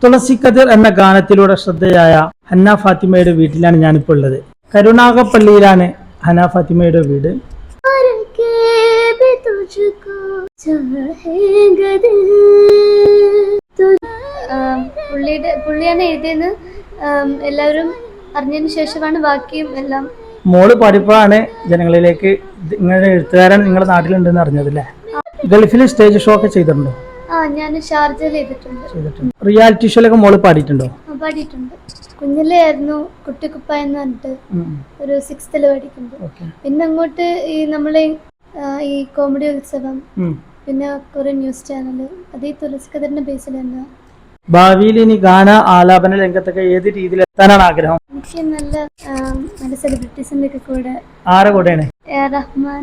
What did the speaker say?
തുളസിക്കതിർ എന്ന ഗാനത്തിലൂടെ ശ്രദ്ധേയായ ഹന്ന ഫാത്തിമയുടെ വീട്ടിലാണ് ഞാനിപ്പോൾ ഉള്ളത്. കരുനാഗപ്പള്ളിയിലാണ് ഹന്ന ഫാത്തിമയുടെ വീട്. പുള്ളിയാണ് എഴുതിയെന്ന് എല്ലാവരും അറിഞ്ഞതിന് ശേഷമാണ് ബാക്കിയും എല്ലാം. മോള് പഠിപ്പാണ് ജനങ്ങളിലേക്ക് ഇങ്ങനെ എഴുത്തുകാരൻ നിങ്ങളുടെ നാട്ടിലുണ്ടെന്ന് അറിഞ്ഞതല്ലേ? ഗൾഫിൽ സ്റ്റേജ് ഷോ ഒക്കെ ചെയ്തിട്ടുണ്ടോ? ഞാൻ ഷാർജയിൽ ചെയ്തിട്ടുണ്ട്. റിയാലിറ്റി ഷോയിലൊക്കെ മോള് പാടിയിട്ടുണ്ടോ? പാടിയിട്ടുണ്ട്. കുഞ്ഞിലേ ആയിരുന്നു കുട്ടിക്കുപ്പായ എന്ന് പറഞ്ഞിട്ട് ഒരു 6th പഠിക്കുമ്പോൾ. പിന്നെ അങ്ങോട്ട് ഈ നമ്മളെ ഈ കോമഡി ഉത്സവം, പിന്നെ കുറെ ന്യൂസ് ചാനല്, അത് ഈ തുളസിക്കതിറിന്റെ ബേസിൽ തന്നെ. ഭാവിയിൽ ഇനി ഗാന ആലാപന രംഗത്തൊക്കെ ഏത് രീതിയിൽ എത്താനാണ് ആഗ്രഹം? എനിക്ക് നല്ല സെലിബ്രിറ്റീസിന്റെ ഒക്കെ കൂടെ. ആരെ കൂടെയാണ്? റഹ്മാൻ.